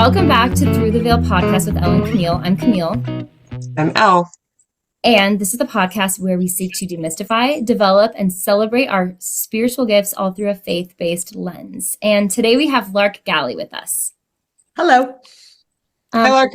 Welcome back to Through the Veil podcast with Elle and Camille. I'm Camille. I'm Elle. And this is the podcast where we seek to demystify, develop, and celebrate our spiritual gifts all through a faith-based lens. And today we have Lark Galley with us. Hello. Hi, Lark.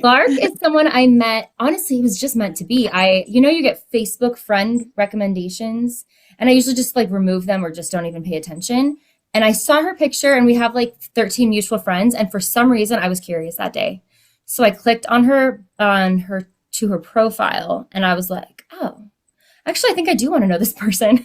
Lark is someone I met, honestly, it was just meant to be. You get Facebook friend recommendations, and I usually just remove them or just don't even pay attention. And I saw her picture, and we have 13 mutual friends. And for some reason, I was curious that day. So I clicked on her to her profile, and I was like, oh, actually, I think I do want to know this person.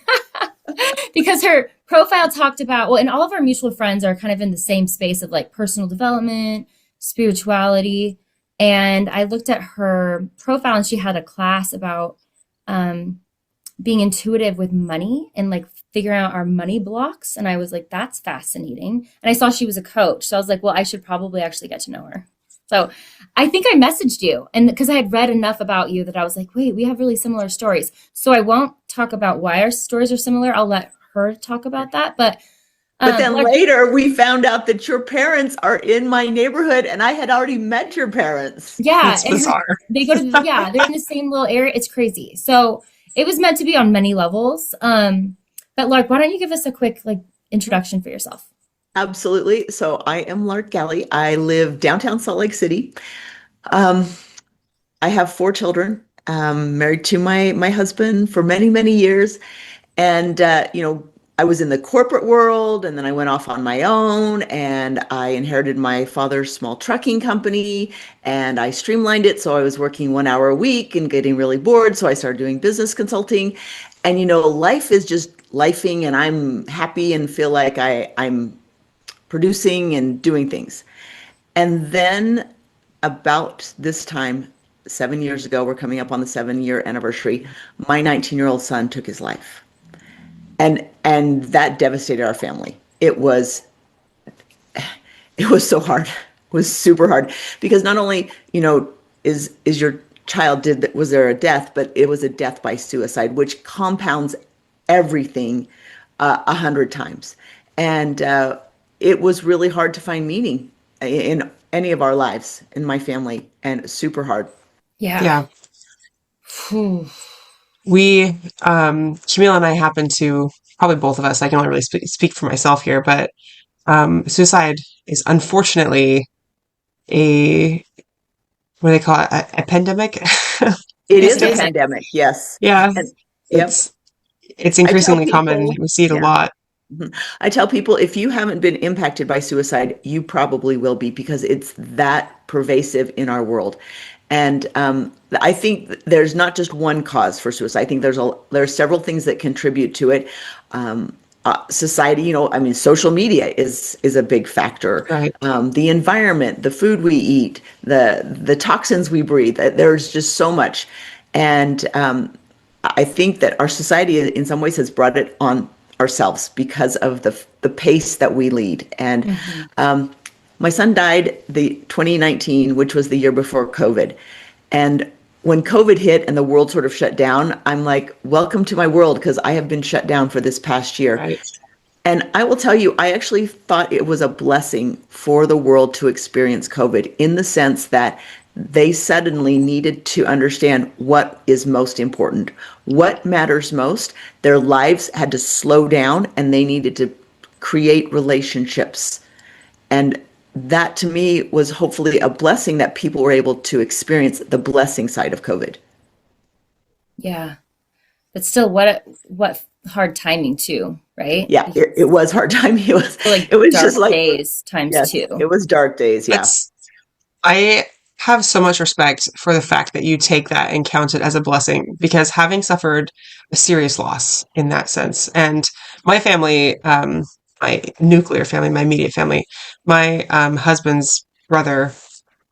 Because her profile talked about, and all of our mutual friends are kind of in the same space of personal development, spirituality. And I looked at her profile, and she had a class about being intuitive with money and figuring out our money blocks. And I was like, that's fascinating. And I saw she was a coach. So I was like, well, I should probably actually get to know her. So I think I messaged you, and because I had read enough about you that I was like, wait, we have really similar stories. So I won't talk about why our stories are similar. I'll let her talk about that. But then later we found out that your parents are in my neighborhood, and I had already met your parents. Yeah. It's bizarre. They go to, they're in the same little area. It's crazy. So it was meant to be on many levels. But Lark, why don't you give us a quick introduction for yourself? Absolutely. So I am Lark Galley. I live downtown Salt Lake City. I have 4 children, married to my husband for many, many years. And, I was in the corporate world, and then I went off on my own, and I inherited my father's small trucking company, and I streamlined it. So I was working 1 hour a week and getting really bored. So I started doing business consulting, and, life is just lifing, and I'm happy and feel like I'm producing and doing things. And then about this time, 7 years ago, we're coming up on the 7-year anniversary, my 19-year-old son took his life. And that devastated our family. It was so hard. It was super hard because not only, is your child was there a death, but it was a death by suicide, which compounds everything 100 times. And it was really hard to find meaning in any of our lives in my family, and super hard. Yeah. We, Camille and I happen to, probably both of us, I can only really speak for myself here, but suicide is unfortunately what do they call it? A pandemic? It is a pandemic, yes. Yeah. And, it's increasingly common. We see it a lot. I tell people, if you haven't been impacted by suicide, you probably will be, because it's that pervasive in our world. And I think there's not just one cause for suicide. I think there's several things that contribute to it. Society, social media is a big factor. Right. The environment, the food we eat, the toxins we breathe. There's just so much. And I think that our society in some ways has brought it on ourselves because of the pace that we lead. And my son died the 2019, which was the year before COVID. And when COVID hit and the world sort of shut down, I'm like, welcome to my world, because I have been shut down for this past year. Right. And I will tell you, I actually thought it was a blessing for the world to experience COVID, in the sense that they suddenly needed to understand what is most important, what matters most. Their lives had to slow down, and they needed to create relationships. And that to me was hopefully a blessing, that people were able to experience the blessing side of COVID. Yeah. But still, what hard timing too, right? Yeah, it was hard timing. It was dark just days times 2. It was dark days. Yeah. I have so much respect for the fact that you take that and count it as a blessing, because having suffered a serious loss in that sense, and my family, my nuclear family, my immediate family, my husband's brother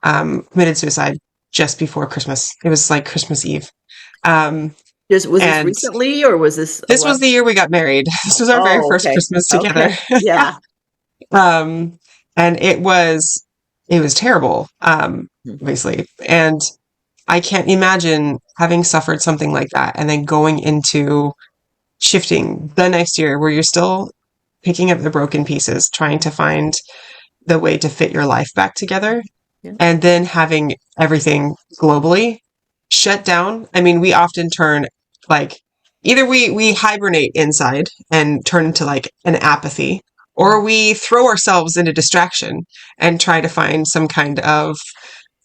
committed suicide just before Christmas. It was Christmas Eve. Was this recently, or was this? This was the year we got married. This was our very first Christmas together. Okay. Yeah. And it was terrible, obviously. And I can't imagine having suffered something like that and then going into shifting the next year where you're still picking up the broken pieces, trying to find the way to fit your life back together. Yeah. And then having everything globally shut down. I mean, we often turn like either we hibernate inside and turn into like an apathy, or we throw ourselves into distraction and try to find some kind of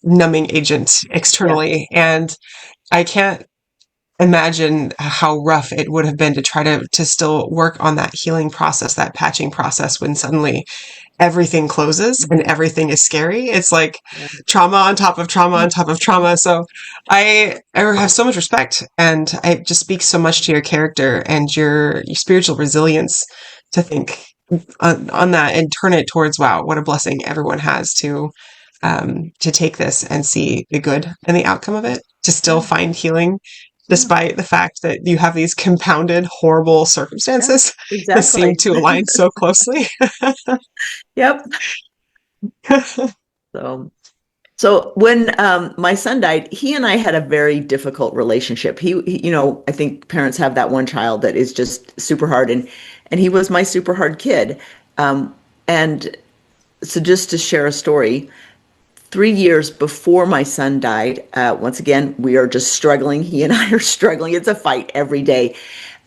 numbing agent Yeah. externally. And I can't imagine how rough it would have been to try to still work on that healing process, that patching process when suddenly everything closes and everything is scary. It's like Yeah. trauma on top of trauma on top of trauma. So I have so much respect, and it just speaks so much to your character and your spiritual resilience to think on that and turn it towards, wow, what a blessing everyone has to take this and see the good and the outcome of it, to still Yeah. find healing Yeah. despite the fact that you have these compounded horrible Yeah. circumstances that seem Exactly. to align so closely. Yep. So, so when my son died, he and I had a very difficult relationship. I think parents have that one child that is just super hard, and he was my super hard kid. And so, just to share a story, 3 years before my son died, once again, we are just struggling. He and I are struggling. It's a fight every day.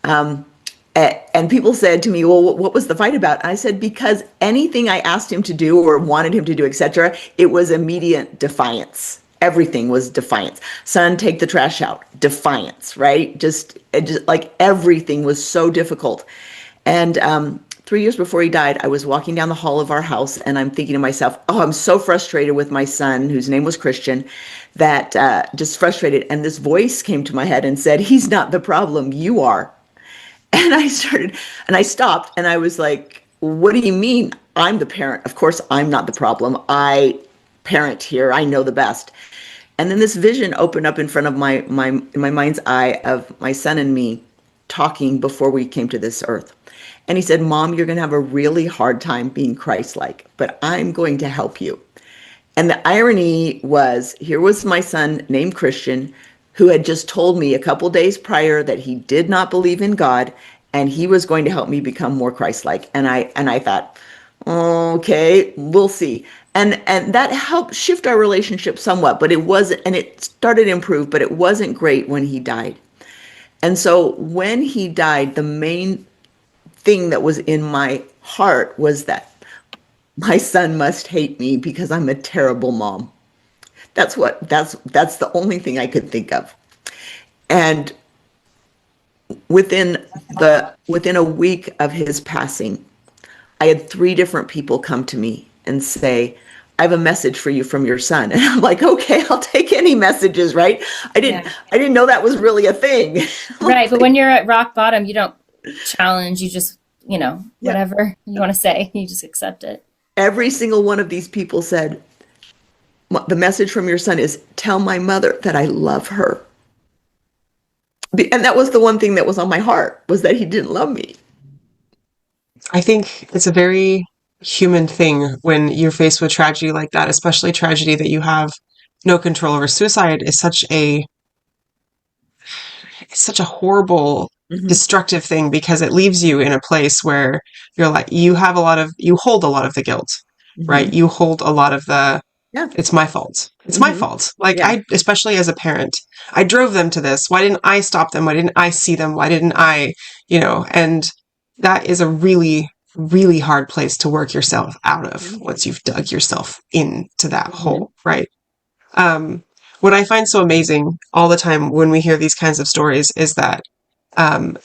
And people said to me, well, what was the fight about? I said, because anything I asked him to do or wanted him to do, etc., it was immediate defiance. Everything was defiance. Son, take the trash out. Defiance, right? Just like everything was so difficult. And 3 years before he died, I was walking down the hall of our house, and I'm thinking to myself, oh, I'm so frustrated with my son, whose name was Christian, that just frustrated. And this voice came to my head and said, he's not the problem, you are. And I stopped, and I was like, what do you mean? I'm the parent. Of course, I'm not the problem. I parent here. I know the best. And then this vision opened up in front of my mind's eye of my son and me talking before we came to this earth. And he said, Mom, you're going to have a really hard time being Christ-like, but I'm going to help you. And the irony was, here was my son named Christian, who had just told me a couple days prior that he did not believe in God, and he was going to help me become more Christ-like. And I thought, okay, we'll see. And that helped shift our relationship somewhat, but it wasn't, and it started to improve, but it wasn't great when he died. And so when he died, the main thing that was in my heart was that my son must hate me because I'm a terrible mom. That's the only thing I could think of. And within a week of his passing, I had 3 different people come to me and say, I have a message for you from your son. And I'm like, okay, I'll take any messages, right? Yeah. I didn't know that was really a thing. Right. But when you're at rock bottom, you don't challenge, you just, Yeah. whatever you want to say, you just accept it. Every single one of these people said, the message from your son is, tell my mother that I love her. And that was the one thing that was on my heart, was that he didn't love me. I think it's a very human thing when you're faced with tragedy like that, especially tragedy that you have no control over. Suicide is such a horrible, Mm-hmm. destructive thing because it leaves you in a place where you're like, you hold a lot of the guilt, Mm-hmm. right? You hold a lot of the, Yeah. it's my fault. It's my Mm-hmm. fault. Like Yeah. especially as a parent, I drove them to this. Why didn't I stop them? Why didn't I see them? Why didn't I, and that is a really, really hard place to work yourself out of once you've dug yourself into that Mm-hmm. hole, right? Um, what I find so amazing all the time when we hear these kinds of stories is that um,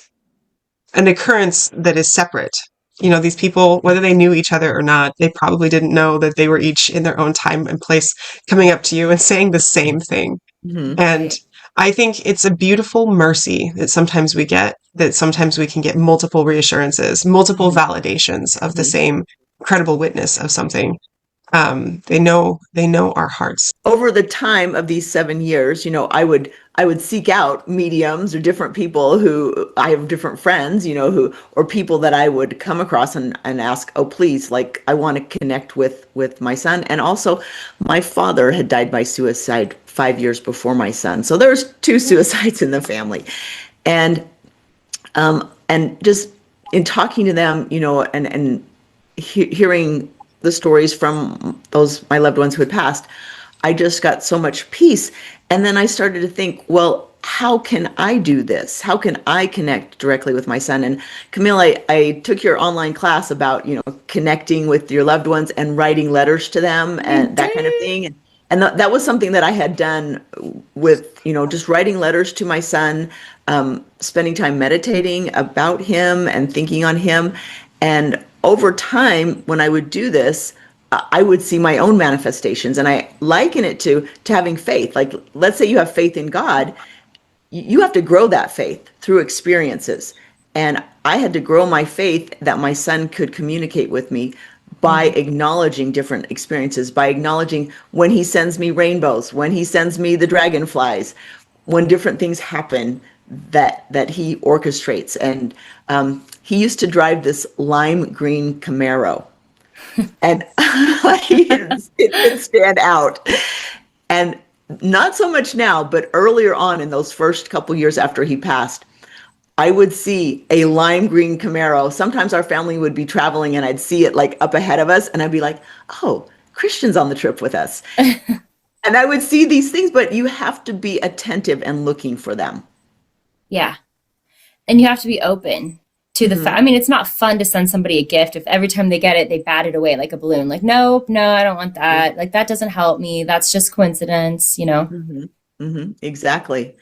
an occurrence that is separate. These people, whether they knew each other or not, they probably didn't know that they were each in their own time and place coming up to you and saying the same thing. Mm-hmm. And Right. I think it's a beautiful mercy that sometimes we get, that sometimes we can get multiple reassurances, multiple validations of the Mm-hmm. same credible witness of something. They know our hearts. Over the time of these 7 years, I would seek out mediums or different people who I have different friends, or people that I would come across and ask, oh, please, like, I want to connect with my son. And also my father had died by suicide 5 years before my son. So there's 2 suicides in the family. And just in talking to them, and hearing the stories from those my loved ones who had passed, I just got so much peace. And then I started to think, well, how can I do this? How can I connect directly with my son? And Camille, I took your online class about, connecting with your loved ones and writing letters to them You and that kind of did. thing. And that was something that I had done with, just writing letters to my son, spending time meditating about him and thinking on him. And over time, when I would do this, I would see my own manifestations. And I liken it to having faith. Like, let's say you have faith in God, you have to grow that faith through experiences. And I had to grow my faith that my son could communicate with me by Mhm. acknowledging different experiences, by acknowledging when he sends me rainbows, when he sends me the dragonflies, when different things happen that he orchestrates. And he used to drive this lime green Camaro, and it could stand out. And not so much now, but earlier on in those first couple years after he passed, I would see a lime green Camaro. Sometimes our family would be traveling and I'd see it like up ahead of us and I'd be like, oh, Christian's on the trip with us. And I would see these things, but you have to be attentive and looking for them. Yeah. And you have to be open to the fact. Hmm. I mean, it's not fun to send somebody a gift if every time they get it, they bat it away like a balloon. Like, nope, no, I don't want that. Like, that doesn't help me. That's just coincidence, you know? Hmm. Hmm. Exactly.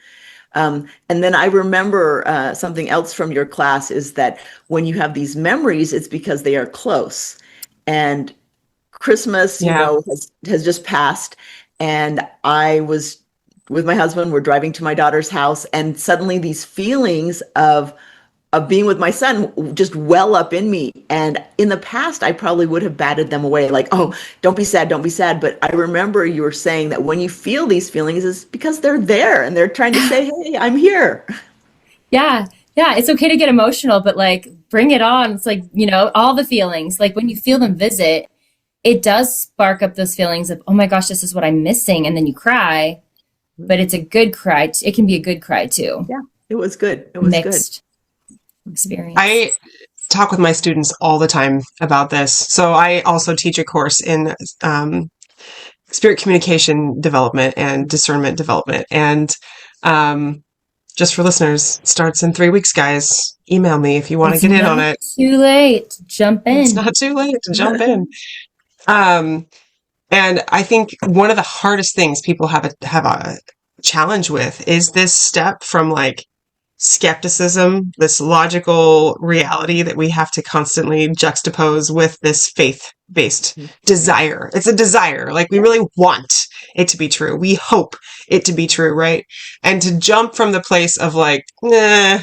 And then I remember something else from your class is that when you have these memories, it's because they are close. And Christmas, Yeah. has just passed, and I was with my husband. We're driving to my daughter's house, and suddenly these feelings of being with my son just well up in me. And in the past, I probably would have batted them away, like, oh, don't be sad, don't be sad. But I remember you were saying that when you feel these feelings, is because they're there and they're trying to say, hey, I'm here. Yeah. Yeah. It's okay to get emotional, but like, bring it on. It's like, all the feelings. Like, when you feel them visit, it does spark up those feelings of, oh my gosh, this is what I'm missing. And then you cry, but it's a good cry. It can be a good cry too. Yeah, it was good. It was good. Mixed experience. I talk with my students all the time about this. So I also teach a course in spirit communication development and discernment development. And just for listeners, starts in 3 weeks, guys. Email me if you want to It's get in on not it. too late. Jump It's in. not too late to jump in. Um, and I think one of the hardest things people have a challenge with is this step from like skepticism, this logical reality that we have to constantly juxtapose with this faith-based desire. It's a desire. Like we really want it to be true. We hope it to be true, right? And to jump from the place of like, nah,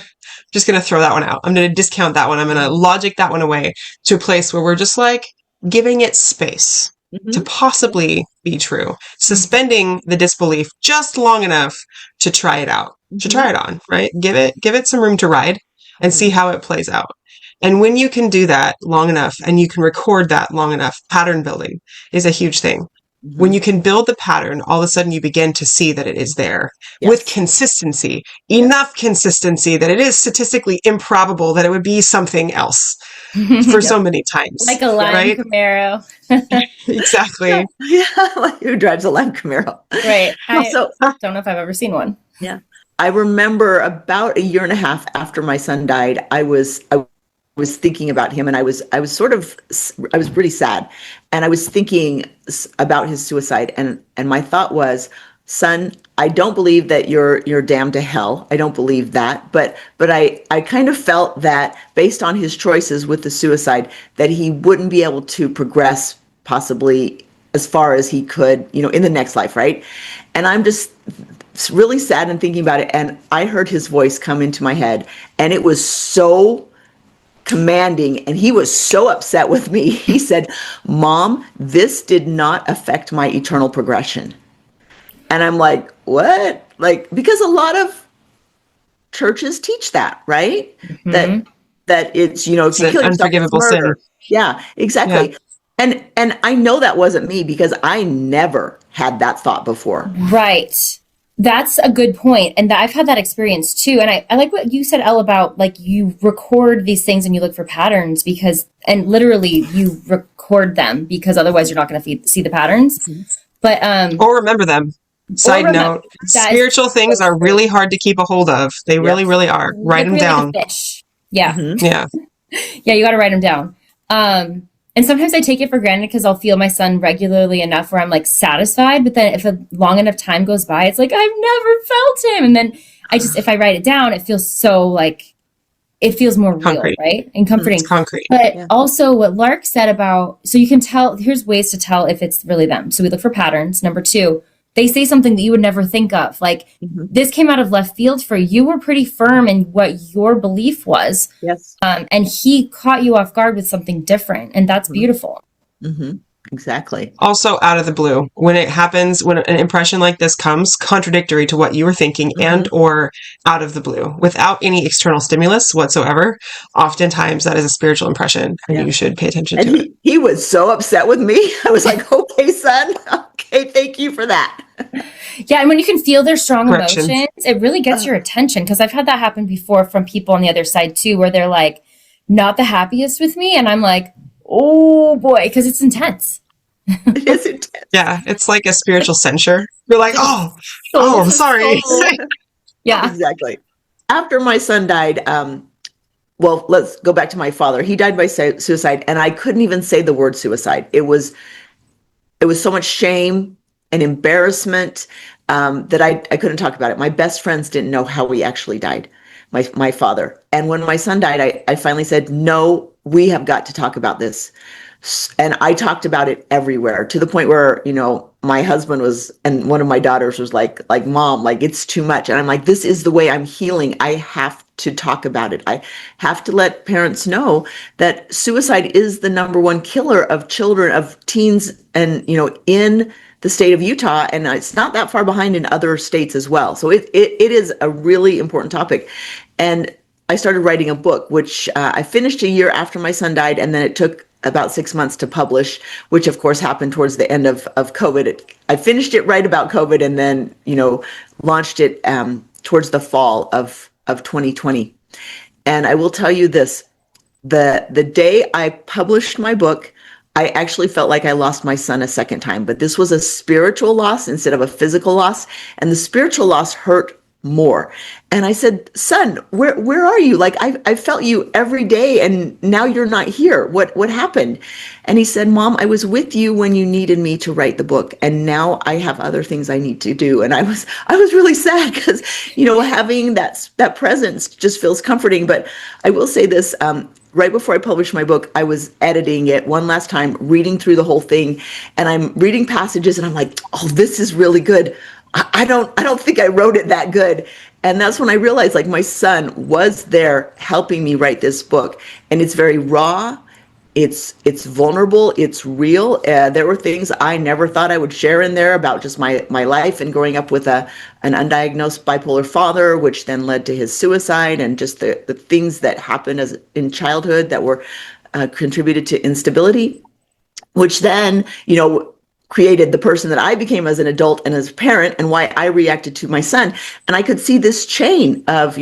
just going to throw that one out. I'm going to discount that one. I'm going to logic that one away to a place where we're just like giving it space to Hmm. possibly be true, suspending the disbelief just long enough to try it out, to Hmm. try it on, right? Give it some room to ride and see how it plays out. And when you can do that long enough and you can record that long enough, pattern building is a huge thing. When Hmm. you can build the pattern, all of a sudden you begin to see that it is there with Yes. consistency, Yes. enough consistency that it is statistically improbable that it would be something else for Like so Yep. many times, a lime right? Camaro. Exactly. Yeah. Like, who drives a lime Camaro? Right. I So, don't know if I've ever seen one. yeah. I remember about a year and a half after my son died, I was thinking about him, and I was pretty sad, and I was thinking about his suicide, and my thought was, son, I don't believe that you're damned to hell. I don't believe that, but I kind of felt that based on his choices with the suicide, that he wouldn't be able to progress possibly as far as he could, in the next life, right? And I'm just really sad and thinking about it, and I heard his voice come into my head, and it was so commanding, and he was so upset with me. He said, Mom, this did not affect my eternal progression. And I'm like, what? Like, because a lot of churches teach that, right? That Hmm. it's, if It's you an kill yourself, it's unforgivable sin. murder. Yeah, Yeah. exactly. And I know that wasn't me because I never had that thought before. Right. That's a good point. And I've had that experience too. And I like what you said, Elle, about like you record these things and you look for patterns and literally you record them because otherwise you're not going to see the patterns. But, Or remember them. Side note, spiritual things are really hard to keep a hold of. They really, really are. Write them down. Like a fish. Yeah. Yeah. Yeah, you got to write them down. And sometimes I take it for granted because I'll feel my son regularly enough where I'm like satisfied. But then if a long enough time goes by, it's like, I've never felt him. And then if I write it down, it feels so like, it feels more concrete. Real, right? And comforting. It's concrete. But also what Lark said about, so you can tell, here's ways to tell if it's really them. So we look for patterns. Number 2, they say something that you would never think of. Like, this came out of left field for you. You were pretty firm in what your belief was. Yes. And he caught you off guard with something different. And that's beautiful. Exactly. Also out of the blue. When it happens, when an impression like this comes, contradictory to what you were thinking and or out of the blue, without any external stimulus whatsoever, oftentimes that is a spiritual impression and you should pay attention to it. He was so upset with me. I was like, okay, son. Okay, thank you for that. Yeah, and when you can feel their strong Correction. emotions, it really gets your attention. Because I've had that happen before from people on the other side too, where they're like not the happiest with me. And I'm like, oh boy, because it's intense. It is intense. Yeah, it's like a spiritual censure. You're like, I'm sorry. Yeah, exactly. After my son died, well, let's go back to my father. He died by suicide, and I couldn't even say the word suicide. It was so much shame and embarrassment that I couldn't talk about it. My best friends didn't know how he actually died, my father. And when my son died, I finally said, no, we have got to talk about this. And I talked about it everywhere, to the point where, my husband and one of my daughters was like, Mom, like, it's too much. And I'm like, this is the way I'm healing. I have to talk about it. I have to let parents know that suicide is the number one killer of children, of teens, and, in the state of Utah. And it's not that far behind in other states as well. So it is a really important topic. And I started writing a book, which I finished a year after my son died. And then it took about 6 months to publish, which of course happened towards the end of COVID. I finished it right about COVID, and then, launched it towards the fall of 2020. And I will tell you this, the day I published my book, I actually felt like I lost my son a second time, but this was a spiritual loss instead of a physical loss. And the spiritual loss hurt more. And I said, son, where are you? Like, I felt you every day, and now you're not here. What happened? And he said, Mom, I was with you when you needed me to write the book, and now I have other things I need to do. And I was really sad because, having that presence just feels comforting. But I will say this, right before I published my book, I was editing it one last time, reading through the whole thing, and I'm reading passages, and I'm like, oh, this is really good. I don't think I wrote it that good. And that's when I realized, like, my son was there helping me write this book. And it's very raw. It's vulnerable. It's real. There were things I never thought I would share in there about just my life and growing up with an undiagnosed bipolar father, which then led to his suicide, and just the things that happened in childhood that were contributed to instability, which then, created the person that I became as an adult and as a parent, and why I reacted to my son. And I could see this chain of,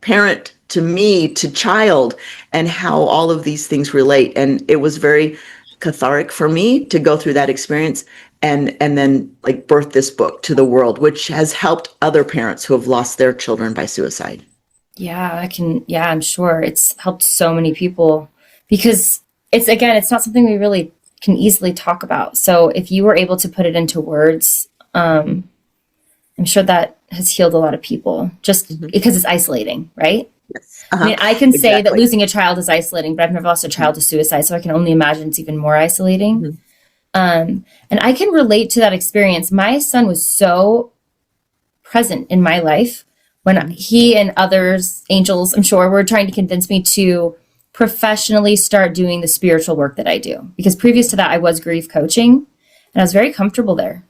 parent to me to child, and how all of these things relate. And it was very cathartic for me to go through that experience and then like birth this book to the world, which has helped other parents who have lost their children by suicide. Yeah, I'm sure it's helped so many people, because it's not something we really can easily talk about. So if you were able to put it into words, I'm sure that has healed a lot of people, just because it's isolating, right? Yes. I mean, I can say that losing a child is isolating, but I've never lost a child to suicide, so I can only imagine it's even more isolating. And I can relate to that experience. My son was so present in my life when he and others, angels, I'm sure, were trying to convince me to professionally start doing the spiritual work that I do. Because previous to that, I was grief coaching, and I was very comfortable there.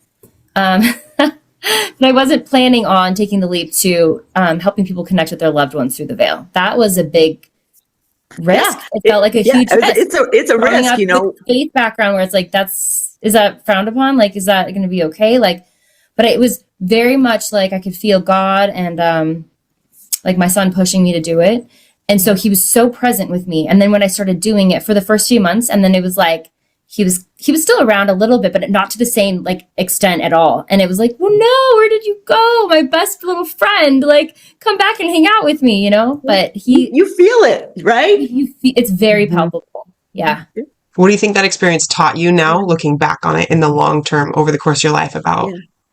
But I wasn't planning on taking the leap to helping people connect with their loved ones through the veil. That was a big risk. It felt like a huge risk. It's a risk, With faith background where it's like, is that frowned upon? Like, is that going to be okay? Like, but it was very much like I could feel God and like my son pushing me to do it. And so he was so present with me. And then when I started doing it for the first few months, and then it was like he was still around a little bit, but not to the same like extent at all. And it was like, well, no, where did you go? My best little friend, like come back and hang out with me, you know? But you feel it, right? It's very palpable. Yeah. What do you think that experience taught you now, looking back on it in the long term over the course of your life, about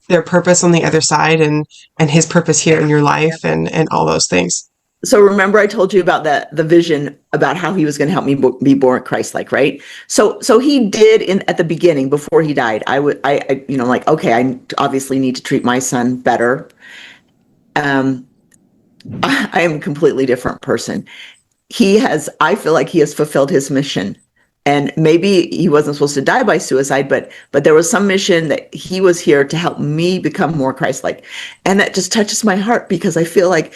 their purpose on the other side and his purpose here in your life and all those things? So remember I told you about the vision about how he was going to help me be more Christ-like, right? So he did at the beginning before he died. I like, okay, I obviously need to treat my son better. I am a completely different person. I feel like he has fulfilled his mission. And maybe he wasn't supposed to die by suicide, but there was some mission that he was here to help me become more Christ-like. And that just touches my heart, because I feel like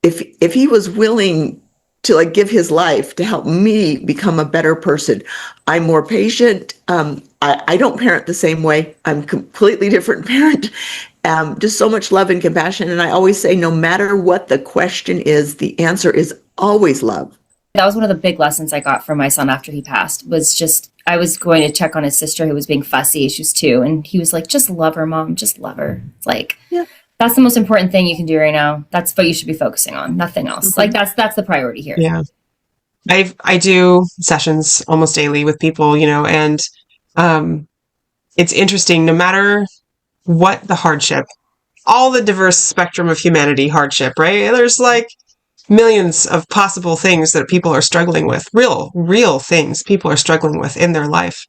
if he was willing to like give his life to help me become a better person, I'm more patient. I don't parent the same way. I'm a completely different parent. Just so much love and compassion. And I always say, no matter what the question is, the answer is always love. That was one of the big lessons I got from my son after he passed, was just, I was going to check on his sister who was being fussy. She was 2. And he was like, just love her, Mom. Just love her. It's like, that's the most important thing you can do right now. That's what you should be focusing on. Nothing else. Like that's the priority here. Yeah. I do sessions almost daily with people, and it's interesting, no matter what the hardship, all the diverse spectrum of humanity hardship, right? There's like millions of possible things that people are struggling with, real things people are struggling with in their life.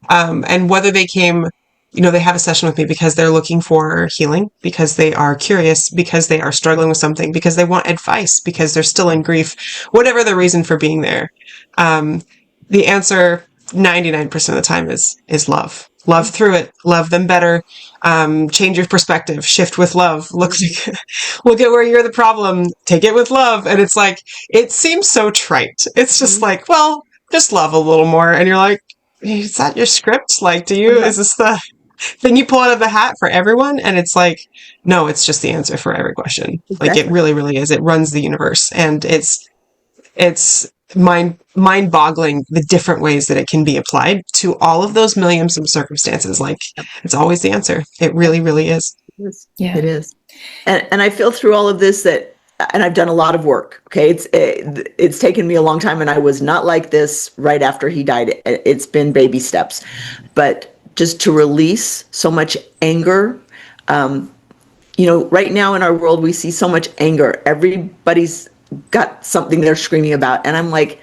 And whether they came, they have a session with me because they're looking for healing, because they are curious, because they are struggling with something, because they want advice, because they're still in grief, whatever the reason for being there. The answer 99% of the time is love. Love through it. Love them better. Change your perspective. Shift with love. Look at where you're the problem. Take it with love. And it's like, it seems so trite. It's just like, well, just love a little more. And you're like, is that your script? Like, is this the thing you pull out of the hat for everyone? And it's like, no, it's just the answer for every question. Exactly. Like, it really, really is. It runs the universe. And it's mind-boggling the different ways that it can be applied to all of those millions of circumstances. Like, it's always the answer. It really, really is. Yeah, it is. And I feel through all of this and I've done a lot of work. Okay. It's taken me a long time, and I was not like this right after he died. It's been baby steps, but just to release so much anger. Right now in our world, we see so much anger. Everybody's got something they're screaming about. And I'm like,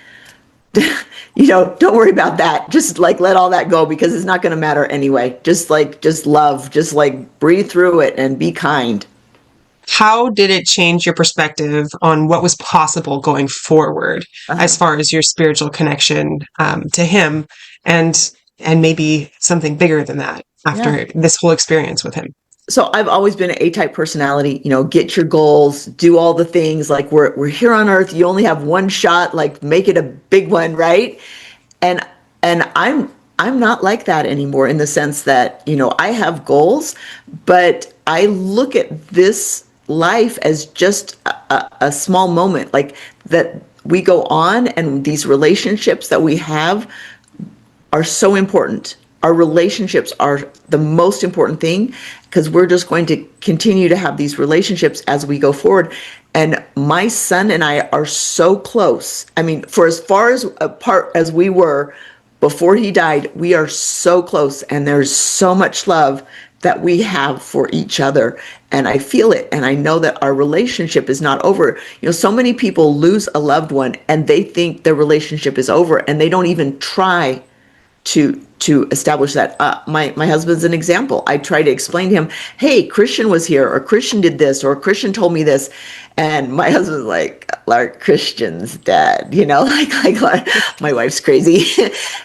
don't worry about that. Just like, let all that go, because it's not going to matter anyway. Just love, just like breathe through it and be kind. How did it change your perspective on what was possible going forward as far as your spiritual connection to him and maybe something bigger than that after this whole experience with him? So I've always been an A-type personality, get your goals, do all the things. Like, we're here on earth. You only have one shot, like make it a big one. Right. And I'm not like that anymore, in the sense that, I have goals, but I look at this life as just a small moment, like that we go on, and these relationships that we have are so important. Our relationships are the most important thing, because we're just going to continue to have these relationships as we go forward. And my son and I are so close. I mean, for as far as apart as we were before he died, we are so close, and there's so much love that we have for each other. And I feel it. And I know that our relationship is not over. So many people lose a loved one and they think their relationship is over, and they don't even try to establish that. My husband's an example. I try to explain to him, hey, Christian was here, or Christian did this, or Christian told me this. And my husband's like, Lark, Christian's dead, like my wife's crazy.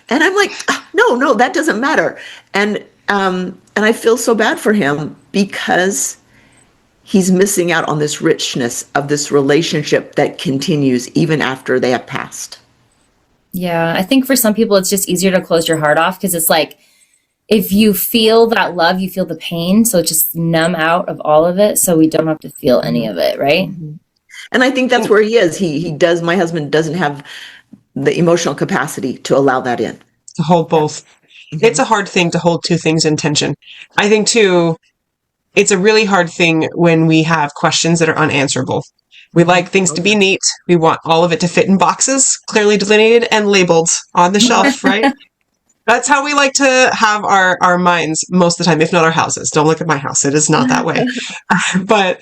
And I'm like, no, that doesn't matter. And I feel so bad for him, because he's missing out on this richness of this relationship that continues even after they have passed. Yeah, I think for some people it's just easier to close your heart off, because it's like if you feel that love, you feel the pain. So just numb out of all of it so we don't have to feel any of it, right? Mm-hmm. And I think that's where he is. My husband doesn't have the emotional capacity to allow that in. To hold both. Mm-hmm. It's a hard thing to hold two things in tension. I think, too, it's a really hard thing when we have questions that are unanswerable. We like things to be neat. We want all of it to fit in boxes, clearly delineated and labeled on the shelf, right? That's how we like to have our minds most of the time, if not our houses. Don't look at my house. It is not that way. But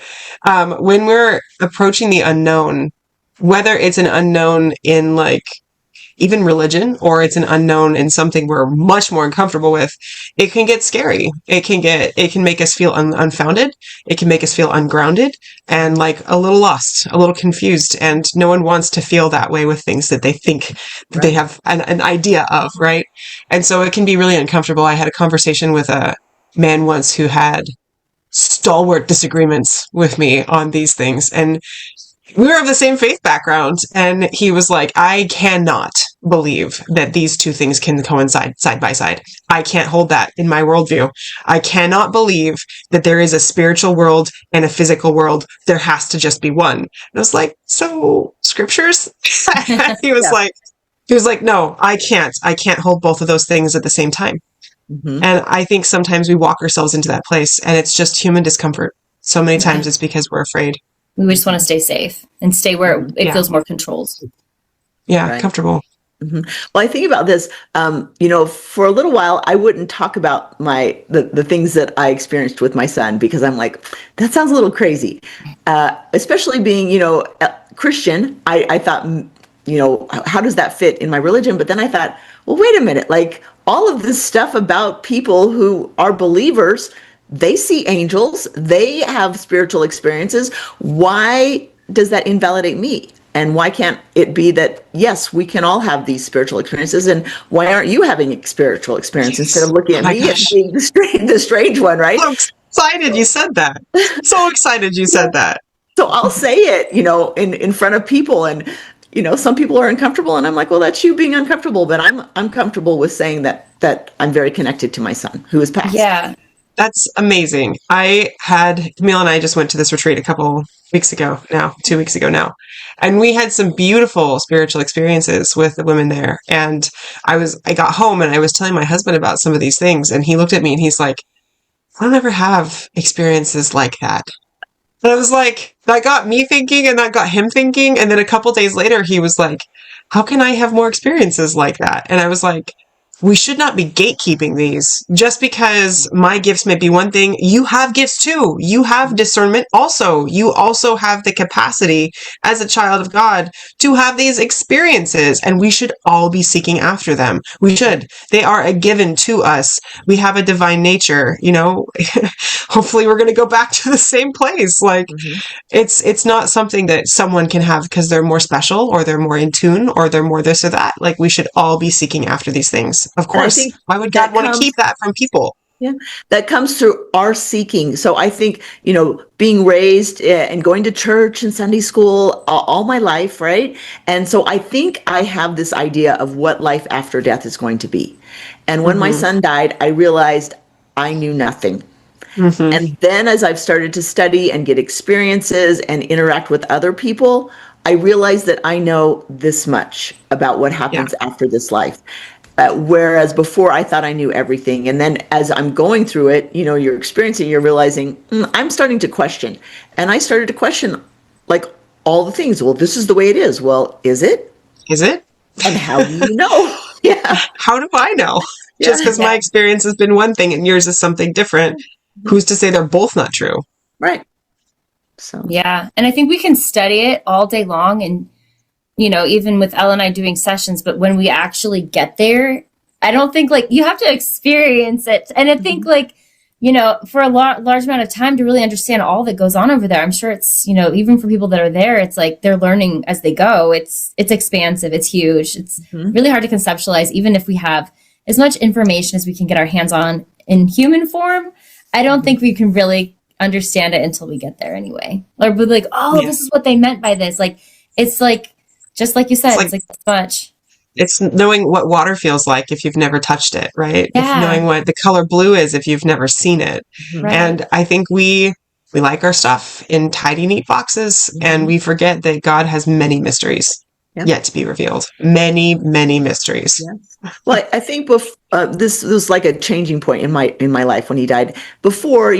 when we're approaching the unknown, whether it's an unknown in like even religion, or it's an unknown in something we're much more uncomfortable with, it can get scary. It can make us feel unfounded. It can make us feel ungrounded and like a little lost, a little confused. And no one wants to feel that way with things that they think that they have an idea of, right? And so it can be really uncomfortable. I had a conversation with a man once who had stalwart disagreements with me on these things. And we were of the same faith background, and he was like, I cannot believe that these two things can coincide side by side. I can't hold that in my worldview. I cannot believe that there is a spiritual world and a physical world. There has to just be one. And I was like, so scriptures? He was like, no, I can't hold both of those things at the same time. Mm-hmm. And I think sometimes we walk ourselves into that place, and it's just human discomfort. So many times it's because we're afraid. We just want to stay safe and stay where it feels more controlled. Yeah, comfortable. Mm-hmm. Well, I think about this, for a little while, I wouldn't talk about the things that I experienced with my son, because I'm like, that sounds a little crazy. Especially being, Christian, I thought, how does that fit in my religion? But then I thought, well, wait a minute, like all of this stuff about people who are believers, they see angels, they have spiritual experiences. Why does that invalidate me? And why can't it be that, yes, we can all have these spiritual experiences, and why aren't you having spiritual experience instead of looking at me and being the strange one, right? I'm so excited you said that. So excited you said that. So I'll say it, in front of people, and some people are uncomfortable, and I'm like, well, that's you being uncomfortable, but I'm comfortable with saying that I'm very connected to my son who is passed. Yeah. That's amazing. Camille and I just went to this retreat a couple weeks ago now, 2 weeks ago now. And we had some beautiful spiritual experiences with the women there. And I got home and I was telling my husband about some of these things. And he looked at me and he's like, I don't ever have experiences like that. And I was like, that got me thinking and that got him thinking. And then a couple days later, he was like, how can I have more experiences like that? And I was like, we should not be gatekeeping these. Just because my gifts may be one thing, you have gifts too. You have discernment also. You also have the capacity as a child of God to have these experiences, and we should all be seeking after them. We should. They are a given to us. We have a divine nature, hopefully we're going to go back to the same place. Like it's not something that someone can have because they're more special or they're more in tune or they're more this or that. Like we should all be seeking after these things. Of course. Why would God want to keep that from people? Yeah, that comes through our seeking. So I think, being raised and going to church and Sunday school all my life, right? And so I think I have this idea of what life after death is going to be. And when my son died, I realized I knew nothing. And then as I've started to study and get experiences and interact with other people, I realized that I know this much about what happens after this life. Whereas before I thought I knew everything. And then as I'm going through it, you're experiencing, you're realizing, I'm starting to question. And I started to question like all the things. Well, this is the way it is. Well, is it? Is it? And how do you know? Yeah. How do I know? Just because my experience has been one thing and yours is something different. Who's to say they're both not true? Right. So. Yeah. And I think we can study it all day long and even with Elle and I doing sessions, but when we actually get there, I don't think you have to experience it. And I think for a large amount of time to really understand all that goes on over there. I'm sure it's, even for people that are there, it's like they're learning as they go. It's expansive. It's huge. It's really hard to conceptualize, even if we have as much information as we can get our hands on in human form. I don't think we can really understand it until we get there anyway. Or we're like, this is what they meant by this. Like, it's like, just like you said, it's like this much. It's knowing what water feels like if you've never touched it, right? If Yeah, knowing what the color blue is if you've never seen it. Mhm. right. And I think we like our stuff in tidy, neat boxes, and Mhm. we forget that God has many mysteries Yeah. yet to be revealed. Many, many mysteries. Yes. Well, I think this was like a changing point in my life when he died. Before,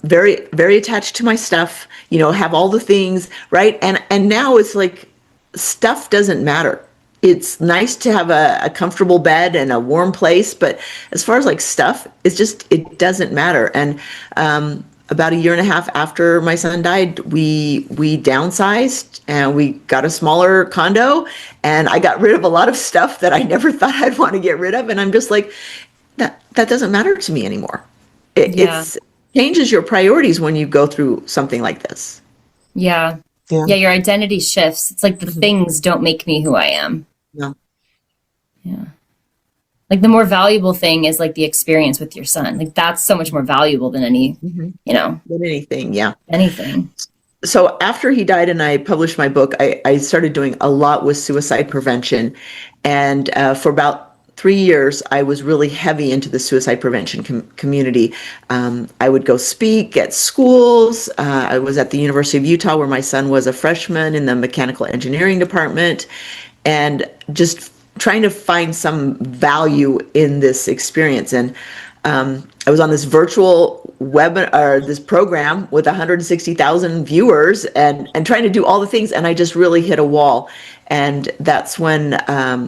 very very attached to my stuff. Have all the things right, and now it's like stuff doesn't matter. It's nice to have a comfortable bed and a warm place, but as far as like stuff, it doesn't matter. And about a year and a half after my son died, we downsized and we got a smaller condo, and I got rid of a lot of stuff that I never thought I'd want to get rid of. And I'm just like, that doesn't matter to me anymore. Yeah, It's changes your priorities when you go through something like this. yeah, Yeah. yeah. Your identity shifts. It's like the Mhm. things don't make me who I am. No. Yeah. Like the more valuable thing is like the experience with your son. Like that's so much more valuable than any, Mhm. you know, Than anything, yeah. anything. So after he died and I published my book, I started doing a lot with suicide prevention. And for about 3 years, I was really heavy into the suicide prevention community. I would go speak at schools. I was at the University of Utah where my son was a freshman in the mechanical engineering department, and just trying to find some value in this experience. And I was on this virtual webinar, this program with 160,000 viewers, and trying to do all the things, and I just really hit a wall. And that's when,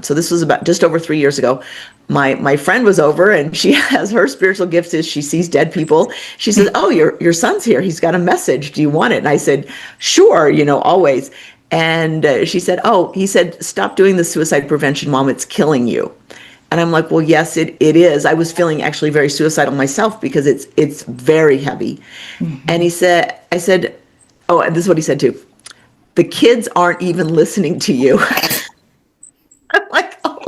so this was about just over 3 years ago. My friend was over, and she has her spiritual gifts is she sees dead people. She says, "Oh, your son's here. He's got a message. Do you want it?" And I said, "Sure, always." And she said, "Oh," he said, "stop doing the suicide prevention, Mom. It's killing you." And I'm like, "Well, yes, it is." I was feeling actually very suicidal myself because it's very heavy. And Mhm. I said, "Oh," and this is what he said too. "The kids aren't even listening to you." I'm like, "Oh,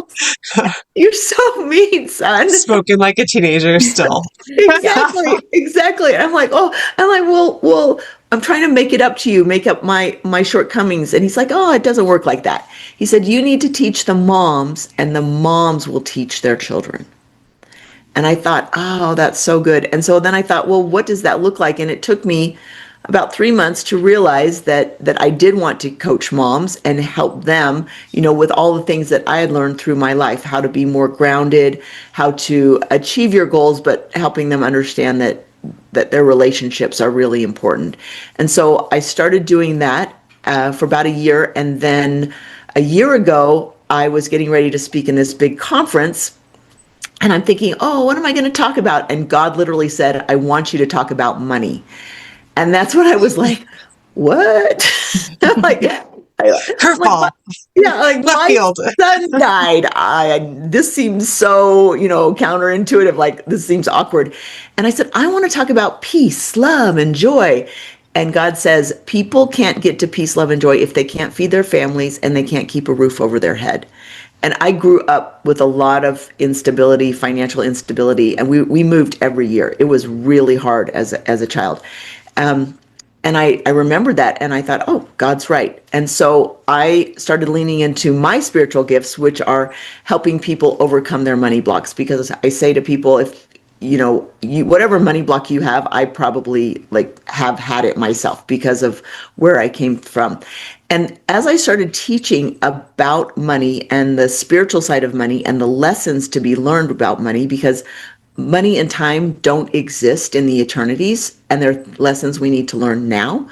you're so mean, son." Spoken like a teenager still. Exactly, exactly. I'm like, well, I'm trying to make it up to you, make up my shortcomings. And he's like, "Oh, it doesn't work like that." He said, "You need to teach the moms, and the moms will teach their children." And I thought, "Oh, that's so good." And so then I thought, well, what does that look like? And it took me about 3 months to realize that I did want to coach moms and help them, with all the things that I had learned through my life, how to be more grounded, how to achieve your goals, but helping them understand that their relationships are really important. And so I started doing that for about a year, and then a year ago, I was getting ready to speak in this big conference, and I'm thinking, "Oh, what am I going to talk about?" And God literally said, "I want you to talk about money." And that's when I was like, "What?" like, like Curveball. yeah, like Left my field. son died. This seems so, counterintuitive. Like this seems awkward. And I said, "I want to talk about peace, love, and joy." And God says, people can't get to peace, love, and joy if they can't feed their families and they can't keep a roof over their head. And I grew up with a lot of instability, financial instability, and we moved every year. It was really hard as a child. Um, and I remembered that, and I thought, "Oh, God's right." And so I started leaning into my spiritual gifts, which are helping people overcome their money blocks. Because I say to people, if whatever money block you have, I probably like have had it myself because of where I came from. And as I started teaching about money and the spiritual side of money and the lessons to be learned about money, because money and time don't exist in the eternities, and they're lessons we need to learn now.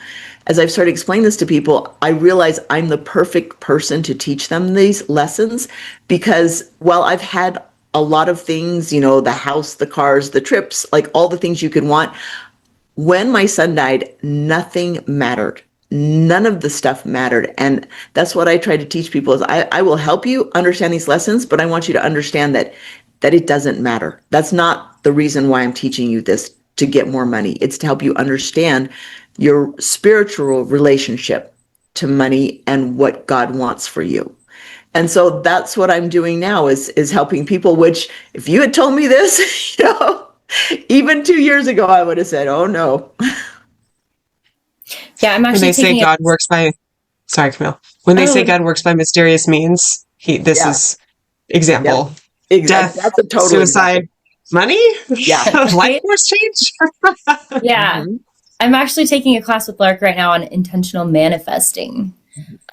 As I've started explaining this to people, I realize I'm the perfect person to teach them these lessons, because while I've had a lot of things, the house, the cars, the trips, like all the things you could want, when my son died, nothing mattered. None of the stuff mattered. And that's what I try to teach people is I will help you understand these lessons, but I want you to understand that it doesn't matter. That's not the reason why I'm teaching you this to get more money. It's to help you understand your spiritual relationship to money and what God wants for you. And so that's what I'm doing now is helping people, which if you had told me this, even 2 years ago, I would have said, "Oh no." Yeah, I'm When actually they say taking it. God works by, sorry, Camille. When they say Oh, God works by mysterious means, This Yeah. is Yep. example, death, That's a total example. suicide, money, Yeah. life Right? force change. Yeah. Hmm. I'm actually taking a class with Lark right now on intentional manifesting.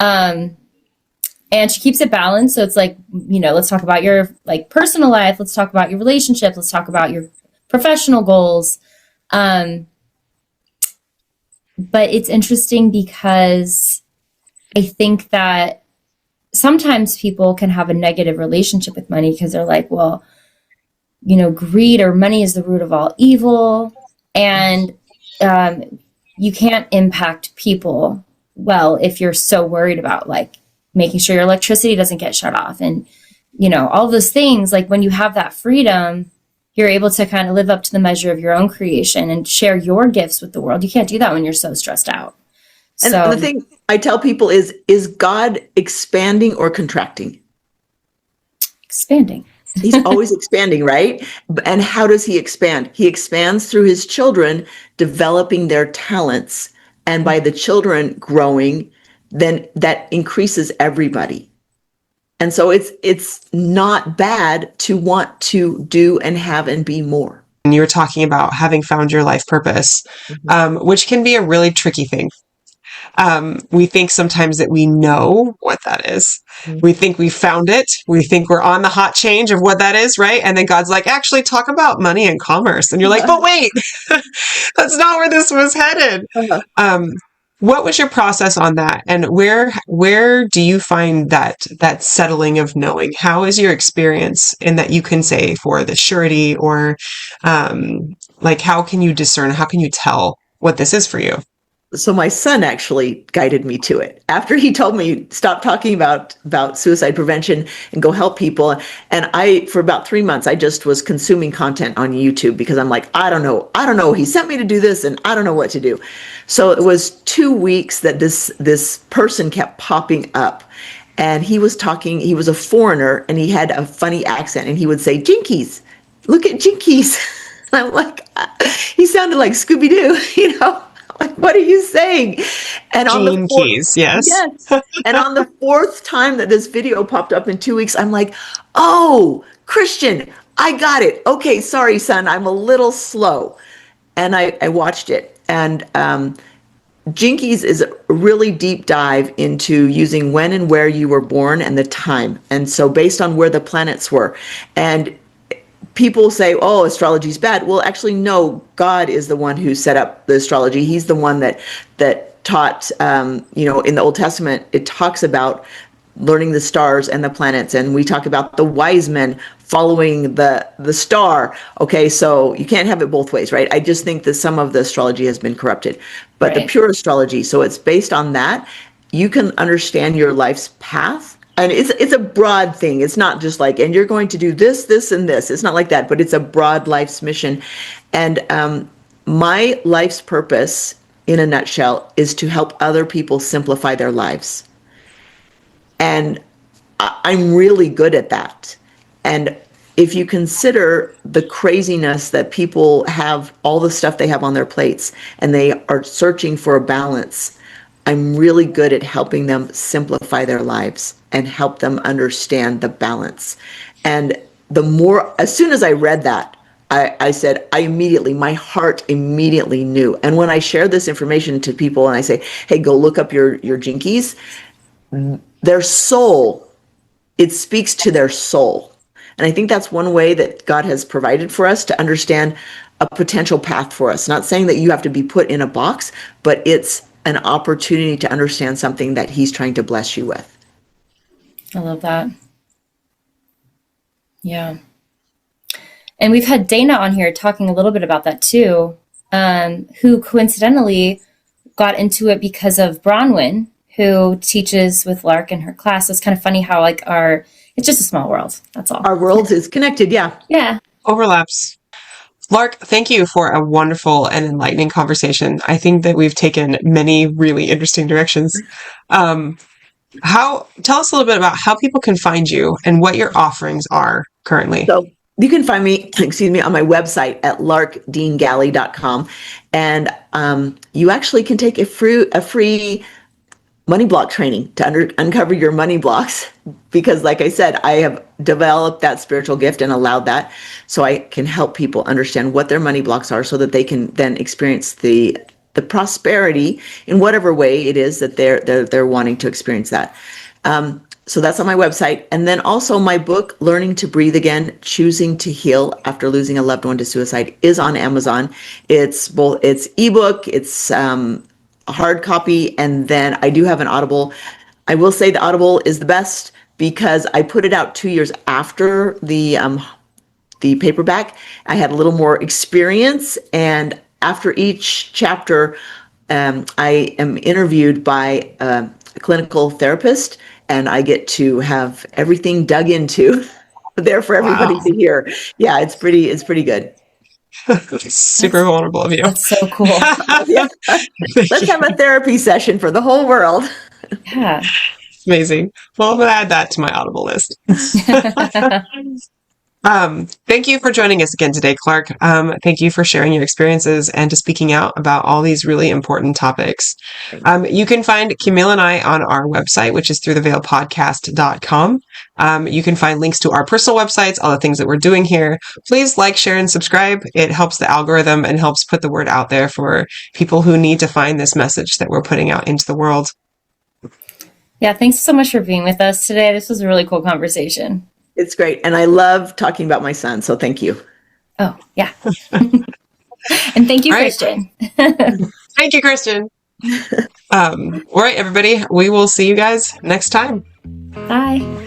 Um, and she keeps it balanced. So it's like, let's talk about your like personal life. Let's talk about your relationship. Let's talk about your professional goals. Um, but it's interesting because I think that sometimes people can have a negative relationship with money because they're like, well, greed or money is the root of all evil. And um, you can't impact people well if you're so worried about like making sure your electricity doesn't get shut off and, all those things. Like when you have that freedom, you're able to kind of live up to the measure of your own creation and share your gifts with the world. You can't do that when you're so stressed out. And the So thing I tell people is God expanding or contracting? expanding. He's always expanding, right? And how does he expand? He expands through his children developing their talents. And by the children growing, then that increases everybody. And so it's not bad to want to do and have and be more. And you were talking about having found your life purpose, Mhm. which can be a really tricky thing. We think sometimes that we know what that is. We think we found it. We think we're on the hot change of what that is, right? And then God's like, actually, talk about money and commerce. And you're like, but wait, that's not where this was headed. Uh-huh. Um, what was your process on that? And where do you find that settling of knowing? How is your experience in that you can say for the surety or like how can you discern? How can you tell what this is for you? So my son actually guided me to it after he told me stop talking about suicide prevention and go help people. And I, for about 3 months, I just was consuming content on YouTube because I'm like, I don't know, he sent me to do this and I don't know what to do. So it was 2 weeks that this person kept popping up, and he was talking, he was a foreigner and he had a funny accent and he would say jinkies, look at jinkies. I'm like, he sounded like Scooby-Doo, like, what are you saying? And on the Gene fourth, Keys, yes. yes. And on the fourth time that this video popped up in 2 weeks, I'm like, oh, Christian, I got it. Okay, sorry, son, I'm a little slow. And I watched it. And Jinkies is a really deep dive into using when and where you were born and the time. And so based on where the planets were. And people say, oh, astrology is bad. Well, actually, no, God is the one who set up the astrology. He's the one that taught, in the Old Testament, it talks about learning the stars and the planets. And we talk about the wise men following the star. Okay, so you can't have it both ways, right? I just think that some of the astrology has been corrupted. But the Right. pure astrology, so it's based on that, you can understand your life's path. And it's a broad thing. It's not just like, and you're going to do this, this, and this. It's not like that, but it's a broad life's mission. And my life's purpose, in a nutshell, is to help other people simplify their lives. And I'm really good at that. And if you consider the craziness that people have, all the stuff they have on their plates, and they are searching for a balance, I'm really good at helping them simplify their lives and help them understand the balance. And as soon as I read that, I said, my heart immediately knew. And when I share this information to people and I say, hey, go look up your jinkies, their soul, it speaks to their soul. And I think that's one way that God has provided for us to understand a potential path for us. Not saying that you have to be put in a box, but it's an opportunity to understand something that He's trying to bless you with. I love that. Yeah. And we've had Dana on here talking a little bit about that too, who coincidentally got into it because of Bronwyn, who teaches with Lark in her class. So it's kind of funny how it's just a small world. That's all. Our world is connected, yeah. Yeah. Overlaps. Lark, thank you for a wonderful and enlightening conversation. I think that we've taken many really interesting directions. Tell us a little bit about how people can find you and what your offerings are currently. So you can find me, on my website at larkdeangalley.com. And you actually can take a free money block training to uncover your money blocks. Because like I said, I have developed that spiritual gift and allowed that, so I can help people understand what their money blocks are, so that they can then experience the prosperity in whatever way it is that they're wanting to experience that. So that's on my website. And then also my book, Learning to Breathe Again, Choosing to Heal After Losing a Loved One to Suicide, is on Amazon. It's ebook, it's a hard copy, and then I do have an Audible. I will say the Audible is the best because I put it out 2 years after the paperback. I had a little more experience, and after each chapter, I am interviewed by a clinical therapist, and I get to have everything dug into there for everybody Wow. to hear. Yeah, it's pretty good. Super vulnerable of you. That's so cool. Yeah. Thank Let's have you. a therapy session for the whole world. Yeah. Amazing. Well, I'm going to add that to my Audible list. Thank you for joining us again today, Clark. Thank you for sharing your experiences and to speaking out about all these really important topics. You can find Camille and I on our website, which is throughtheveilepodcast.com. You can find links to our personal websites, all the things that we're doing here. Please like, share, and subscribe. It helps the algorithm and helps put the word out there for people who need to find this message that we're putting out into the world. Yeah, thanks so much for being with us today. This was a really cool conversation. It's great. And I love talking about my son. So thank you. Oh, yeah. And thank you, All right. Christian. Thank you, Christian. All right, everybody. We will see you guys next time. Bye.